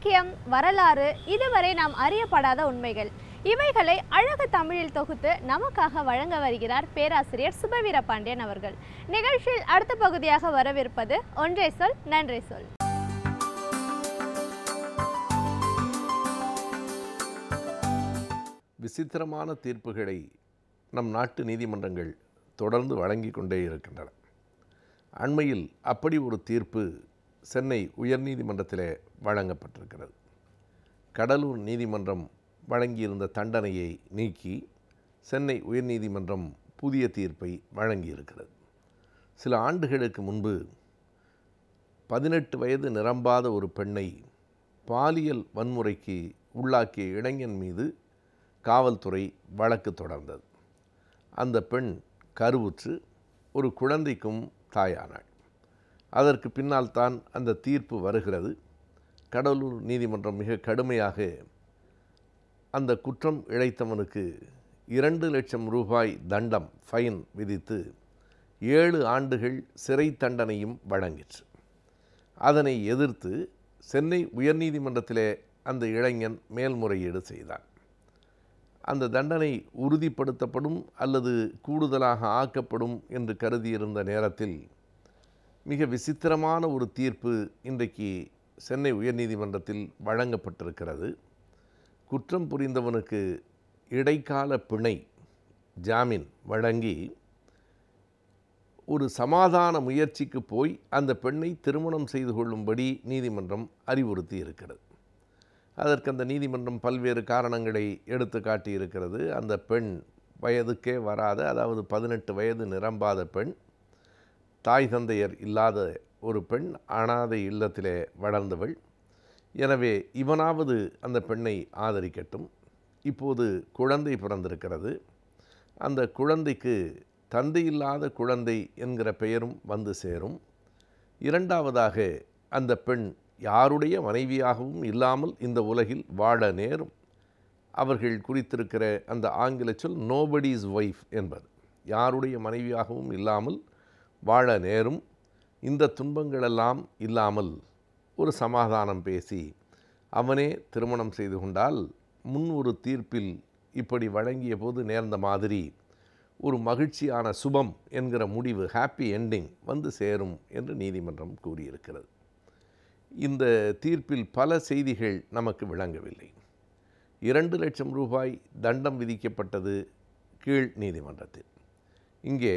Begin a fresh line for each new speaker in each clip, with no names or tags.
இலக்கியம், வரலாறு, இதுவரை நாம் அறியப்படாத உண்மைகள், இவைகளை அழகு தமிழில் தொகுத்து நமக்காக வழங்க வருகிறார் பேராசிரியர் சுபவீரபாண்டியன் அவர்கள். நிகழ்ச்சியில் அடுத்த பகுதியாக வரவிருப்பது ஒன்றே சொல் நன்றே சொல்.
விசித்திரமான தீர்ப்புகளை நம் நாட்டு நீதிமன்றங்கள் தொடர்ந்து வழங்கி கொண்டே இருக்கின்றன. அண்மையில் அப்படி ஒரு தீர்ப்பு சென்னை உயர்நீதிமன்றத்திலே வழங்கப்பட்டிருக்கிறது. கடலூர் நீதிமன்றம் வழங்கியிருந்த தண்டனையை நீக்கி சென்னை உயர்நீதிமன்றம் புதிய தீர்ப்பை வழங்கியிருக்கிறது. சில ஆண்டுகளுக்கு முன்பு 18 வயது நிரம்பாத ஒரு பெண்ணை பாலியல் வன்முறைக்கு உள்ளாக்கிய இளைஞன் மீது காவல்துறை வழக்கு தொடர்ந்தது. அந்த பெண் கருவுற்று ஒரு குழந்தைக்கும் தாயானாள். அதற்கு பின்னால் தான் அந்த தீர்ப்பு வருகிறது. கடலூர் நீதிமன்றம் மிக கடுமையாக அந்த குற்றம் இழைத்தவனுக்கு 2 லட்சம் ரூபாய் தண்டம் ஃபைன் விதித்து 7 ஆண்டுகள் சிறை தண்டனையும் வழங்கிற்று. அதனை எதிர்த்து சென்னை உயர்நீதிமன்றத்திலே அந்த இளைஞன் மேல்முறையீடு செய்தான். அந்த தண்டனை உறுதிப்படுத்தப்படும் அல்லது கூடுதலாக ஆக்கப்படும் என்று கருதியிருந்த நேரத்தில் மிக விசித்திரமான ஒரு தீர்ப்பு இன்றைக்கு சென்னை உயர்நீதிமன்றத்தில் வழங்கப்பட்டிருக்கிறது. குற்றம் புரிந்தவனுக்கு இடைக்கால பிணை ஜாமீன் வழங்கி ஒரு சமாதான முயற்சிக்கு போய் அந்த பெண்ணை திருமணம் செய்து கொள்ளும்படி நீதிமன்றம் அறிவுறுத்தி இருக்கிறது. அதற்கு அந்த நீதிமன்றம் பல்வேறு காரணங்களை எடுத்து காட்டியிருக்கிறது. அந்த பெண் வயதுக்கே வராத, அதாவது 18 வயது நிரம்பாத பெண், தாய் தந்தையர் இல்லாத ஒரு பெண், அனாதை இல்லத்திலே வளர்ந்தவள். எனவே இவனாவது அந்த பெண்ணை ஆதரிக்கட்டும். இப்போது குழந்தை பிறந்திருக்கிறது. அந்த குழந்தைக்கு தந்தையில்லாத குழந்தை என்கிற பெயரும் வந்து சேரும். இரண்டாவதாக அந்த பெண் யாருடைய மனைவியாகவும் இல்லாமல் இந்த உலகில் வாழ நேரும். அவர்கள் குறித்திருக்கிற அந்த ஆங்கில சொல் நோபடிஸ் ஒய்ஃப் என்பது. யாருடைய மனைவியாகவும் இல்லாமல் வாழ நேரும். இந்த துன்பங்களெல்லாம் இல்லாமல் ஒரு சமாதானம் பேசி அவனே திருமணம் செய்து கொண்டால் முன் ஒரு தீர்ப்பில் இப்படி வழங்கிய போது நேர்ந்த மாதிரி ஒரு மகிழ்ச்சியான சுபம் என்கிற முடிவு, ஹாப்பி என்டிங் வந்து சேரும் என்று நீதிமன்றம் கூறியிருக்கிறது. இந்த தீர்ப்பில் பல செய்திகள் நமக்கு விளங்கவில்லை. 2 லட்சம் ரூபாய் தண்டம் விதிக்கப்பட்டது கீழ் நீதிமன்றத்தில். இங்கே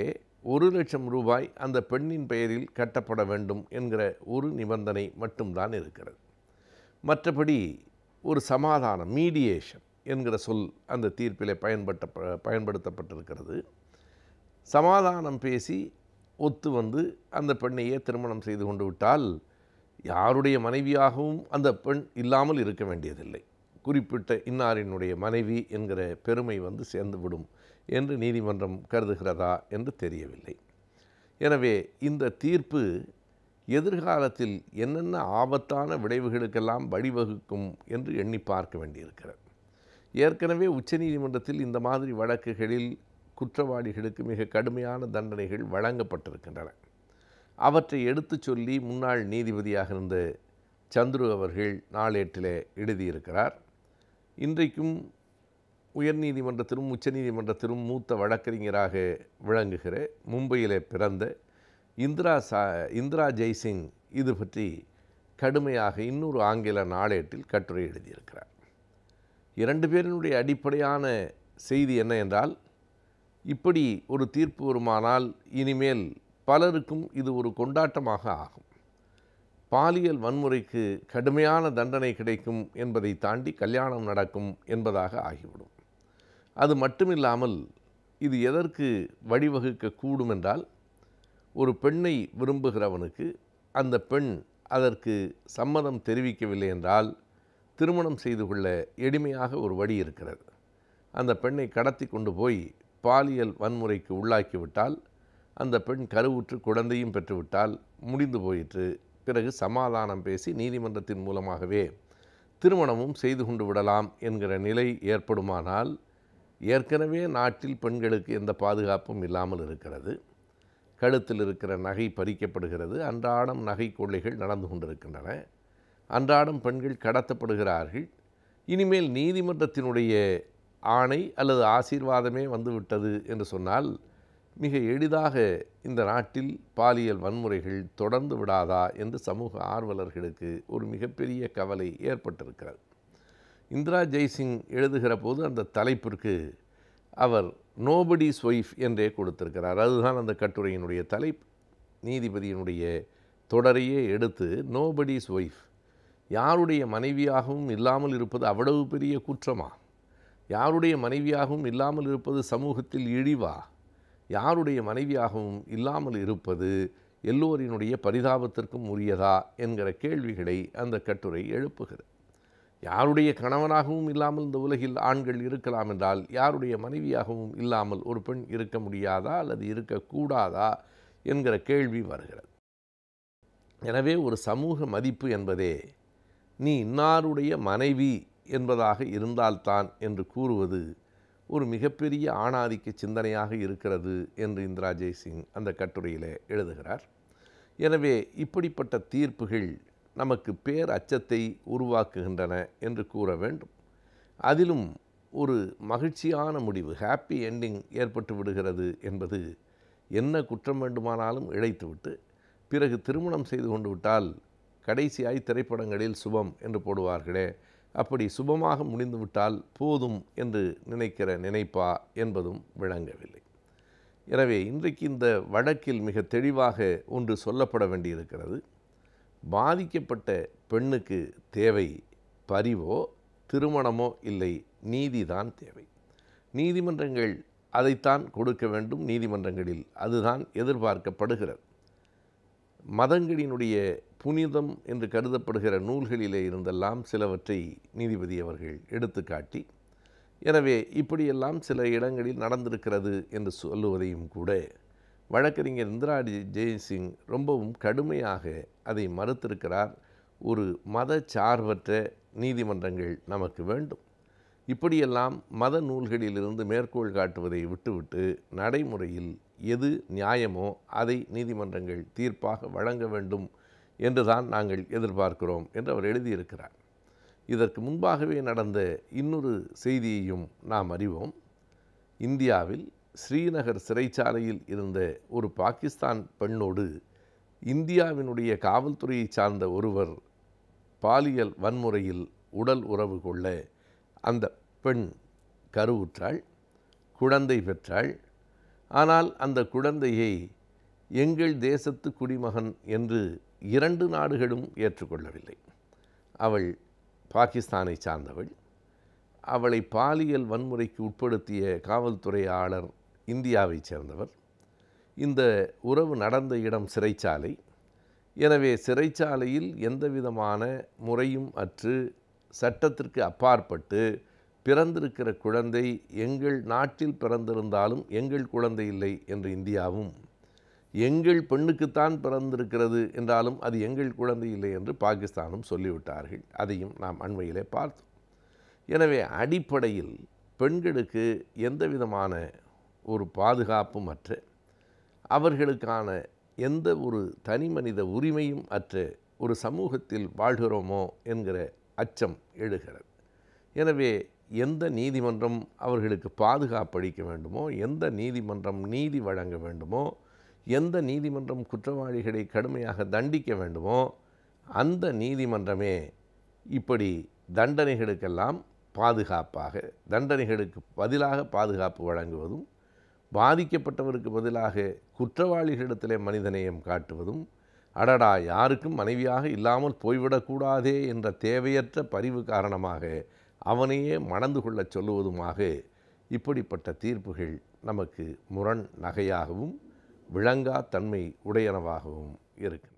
1 லட்சம் ரூபாய் அந்த பெண்ணின் பெயரில் கட்டப்பட வேண்டும் என்கிற ஒரு நிபந்தனை மட்டும்தான் இருக்கிறது. மற்றபடி ஒரு சமாதானம், மீடியேஷன் என்கிற சொல் அந்த தீர்ப்பிலே பயன்படுத்தப்பட்டிருக்கிறது. சமாதானம் பேசி ஒத்து வந்து அந்த பெண்ணையே திருமணம் செய்து கொண்டு விட்டால் யாருடைய மனைவியாகவும் அந்த பெண் இல்லாமல் இருக்க வேண்டியதில்லை. குறிப்பிட்ட இன்னாரினுடைய மனைவி என்கிற பெருமை வந்து சேர்ந்துவிடும் என்று நீதிமன்றம் கருதுகிறதா என்று தெரியவில்லை. எனவே இந்த தீர்ப்பு எதிர்காலத்தில் என்னென்ன ஆபத்தான விளைவுகளுக்கெல்லாம் வழிவகுக்கும் என்று எண்ணி பார்க்க வேண்டியிருக்கிறது. ஏற்கனவே உச்சநீதிமன்றத்தில் இந்த மாதிரி வழக்குகளில் குற்றவாளிகளுக்கு மிக கடுமையான தண்டனைகள் வழங்கப்பட்டிருக்கின்றன. அவற்றை எடுத்து சொல்லி முன்னாள் நீதிபதியாக இருந்த சந்துரு அவர்கள் நாளேட்டிலே எழுதியிருக்கிறார். இன்றைக்கும் உயர்நீதிமன்றத்திலும் உச்சநீதிமன்றத்திலும் மூத்த வழக்கறிஞராக விளங்குகிற மும்பையிலே பிறந்த இந்திரா ஜெய்சிங் இது பற்றி கடுமையாக இன்னொரு ஆங்கில நாளேட்டில் கட்டுரை எழுதியிருக்கிறார். 2 பேரினுடைய அடிப்படையான செய்தி என்ன என்றால், இப்படி ஒரு தீர்ப்பு வருமானால் இனிமேல் பலருக்கும் இது ஒரு கொண்டாட்டமாக ஆகும். பாலியல் வன்முறைக்கு கடுமையான தண்டனை கிடைக்கும் என்பதை தாண்டி கல்யாணம் நடக்கும் என்பதாக ஆகிவிடும். அது மட்டுமில்லாமல் இது எதற்கு வழிவகுக்க கூடும் என்றால், ஒரு பெண்ணை விரும்புகிறவனுக்கு அந்த பெண் அதற்கு சம்மதம் தெரிவிக்கவில்லை என்றால் திருமணம் செய்து கொள்ள எளிமையாக ஒரு வழி இருக்கிறது. அந்த பெண்ணை கடத்தி கொண்டு போய் பாலியல் வன்முறைக்கு உள்ளாக்கிவிட்டால் அந்த பெண் கருவுற்று குழந்தையும் பெற்றுவிட்டால் முடிந்து போயிற்று. பிறகு சமாதானம் பேசி நீதிமன்றத்தின் மூலமாகவே திருமணமும் செய்து கொண்டு விடலாம் என்கிற நிலை ஏற்படுமானால், ஏற்கனவே நாட்டில் பெண்களுக்கு எந்த பாதுகாப்பும் இல்லாமல் இருக்கிறது. கழுத்தில் இருக்கிற நகை பறிக்கப்படுகிறது. அன்றாடம் நகை கொள்ளைகள் நடந்து கொண்டிருக்கின்றன. அன்றாடம் பெண்கள் கடத்தப்படுகிறார்கள். இனிமேல் நீதிமன்றத்தினுடைய ஆணை அல்லது ஆசீர்வாதமே வந்துவிட்டது என்று சொன்னால் மிக எளிதாக இந்த நாட்டில் பாலியல் வன்முறைகள் தொடர்ந்து விடாதா என்று சமூக ஆர்வலர்களுக்கு ஒரு மிகப்பெரிய கவலை ஏற்பட்டிருக்கிறது. இந்திரா ஜெய்சிங் எழுதுகிற போது அந்த தலைப்பிற்கு அவர் நோபடிஸ் ஒய்ஃப் என்றே கொடுத்திருக்கிறார். அதுதான் அந்த கட்டுரையினுடைய தலைப்பு. நீதிபதியினுடைய தொடரையே எடுத்து நோபடிஸ் ஒய்ஃப், யாருடைய மனைவியாகவும் இல்லாமல் இருப்பது அவ்வளவு பெரிய குற்றமா? யாருடைய மனைவியாகவும் இல்லாமல் இருப்பது சமூகத்தில் இழிவா? யாருடைய மனைவியாகவும் இல்லாமல் இருப்பது எல்லோரினுடைய பரிதாபத்திற்கும் உரியதா என்கிற கேள்விகளை அந்த கட்டுரை எழுப்புகிறது. யாருடைய கணவனாகவும் இல்லாமல் இந்த உலகில் ஆண்கள் இருக்கலாம் என்றால் யாருடைய மனைவியாகவும் இல்லாமல் ஒரு பெண் இருக்க முடியாதா அல்லது இருக்கக்கூடாதா என்கிற கேள்வி வருகிறது. எனவே ஒரு சமூக மதிப்பு என்பதே நீ இன்னாருடைய மனைவி என்பதாக இருந்தால்தான் என்று கூறுவது ஒரு மிகப்பெரிய ஆணாதிக்க சிந்தனையாக இருக்கிறது என்று இந்திரா ஜெய்சிங் அந்த கட்டுரையில் எழுதுகிறார். எனவே இப்படிப்பட்ட தீர்ப்புகள் நமக்கு பேர் அச்சத்தை உருவாக்குகின்றன என்று கூற வேண்டும். அதிலும் ஒரு மகிழ்ச்சியான முடிவு, ஹாப்பி என்டிங் ஏற்பட்டு விடுகிறது என்பது, என்ன குற்றம் வேண்டுமானாலும் இழைத்துவிட்டு பிறகு திருமணம் செய்து கொண்டு விட்டால் கடைசியாய் திரைப்படங்களில் சுபம் என்று போடுவார்களே, அப்படி சுபமாக முடிந்துவிட்டால் போதும் என்று நினைக்கிற நினைப்பா என்பதும் விளங்கவில்லை. எனவே இன்றைக்கு இந்த வழக்கில் மிக தெளிவாக ஒன்று சொல்லப்பட வேண்டியிருக்கிறது. பாதிக்கப்பட்ட பெண்ணுக்கு தேவை பரிவோ திருமணமோ இல்லை, நீதிதான் தேவை. நீதிமன்றங்கள் அதைத்தான் கொடுக்க வேண்டும். நீதிமன்றங்களில் அதுதான் எதிர்பார்க்கப்படுகிறது. மதங்களினுடைய புனிதம் என்று கருதப்படுகிற நூல்களிலே இருந்தெல்லாம் சிலவற்றை நீதிபதி அவர்கள் எடுத்துக்காட்டி, எனவே இப்படியெல்லாம் சில இடங்களில் நடந்திருக்கிறது என்று சொல்லுவதையும் கூட வழக்கறிஞர் இந்திரா ஜெய்சிங் ரொம்பவும் கடுமையாக அதை மறுத்திருக்கிறார். ஒரு மத சார்பற்ற நீதிமன்றங்கள் நமக்கு வேண்டும். இப்படியெல்லாம் மத நூல்களிலிருந்து மேற்கோள் காட்டுவதை விட்டுவிட்டு நடைமுறையில் எது நியாயமோ அதை நீதிமன்றங்கள் தீர்ப்பாக வழங்க வேண்டும் என்றுதான் நாங்கள் எதிர்பார்க்கிறோம் என்று அவர் எழுதியிருக்கிறார். இதற்கு முன்பாகவே நடந்த இன்னொரு செய்தியையும் நாம் அறிவோம். இந்தியாவில் ஸ்ரீநகர் சிறைச்சாலையில் இருந்த ஒரு பாகிஸ்தான் பெண்ணோடு இந்தியாவினுடைய காவல்துறையை சார்ந்த ஒருவர் பாலியல் வன்முறையில் உடல் உறவு கொள்ள அந்த பெண் கருவுற்றாள், குழந்தை பெற்றாள். ஆனால் அந்த குழந்தையை எங்கள் தேசத்து குடிமகன் என்று 2 நாடுகளும் ஏற்றுக்கொள்ளவில்லை. அவள் பாகிஸ்தானை சார்ந்தவள். அவளை பாலியல் வன்முறைக்கு உட்படுத்திய காவல்துறையாளர் இந்தியாவைச் சேர்ந்தவர். இந்த உறவு நடந்த இடம் சிறைச்சாலை. எனவே சிறைச்சாலையில் எந்தவிதமான முறையும் அற்று சட்டத்திற்கு அப்பாற்பட்டு பிறந்திருக்கிற குழந்தை எங்கள் நாட்டில் பிறந்திருந்தாலும் எங்கள் குழந்தை இல்லை என்று இந்தியாவும், எங்கள் பெண்ணுக்குத்தான் பிறந்திருக்கிறது என்றாலும் அது எங்கள் குழந்தை இல்லை என்று பாகிஸ்தானும் சொல்லிவிட்டார்கள். அதையும் நாம் அண்மையிலே பார்த்தோம். எனவே அடிப்படையில் பெண்களுக்கு எந்த விதமான ஒரு பாதுகாப்பும் அற்ற, அவர்களுக்கான எந்த ஒரு தனி மனித உரிமையும் அற்ற ஒரு சமூகத்தில் வாழ்கிறோமோ என்கிற அச்சம் எழுகிறது. எனவே எந்த நீதிமன்றம் அவர்களுக்கு பாதுகாப்பு அளிக்க வேண்டுமோ, எந்த நீதிமன்றம் நீதி வழங்க வேண்டுமோ, எந்த நீதிமன்றம் குற்றவாளிகளை கடுமையாக தண்டிக்க வேண்டுமோ அந்த நீதிமன்றமே இப்படி தண்டனைகளுக்கெல்லாம் பாதுகாப்பாக, தண்டனைகளுக்கு பதிலாக பாதுகாப்பு வழங்குவதும், பாதிக்கப்பட்டவருக்கு பதிலாக குற்றவாளிகளிடத்திலே மனிதநேயம் காட்டுவதும், அடடா யாருக்கும் மனைவியாக இல்லாமல் போய்விடக்கூடாதே என்ற தேவையற்ற பரிவு காரணமாக அவனையே மணந்து கொள்ளச் சொல்லுவதுமாக இப்படிப்பட்ட தீர்ப்புகள் நமக்கு முரண் நகையாகவும் விளங்கா தன்மை உடையனவாகவும் இருக்கின்றன.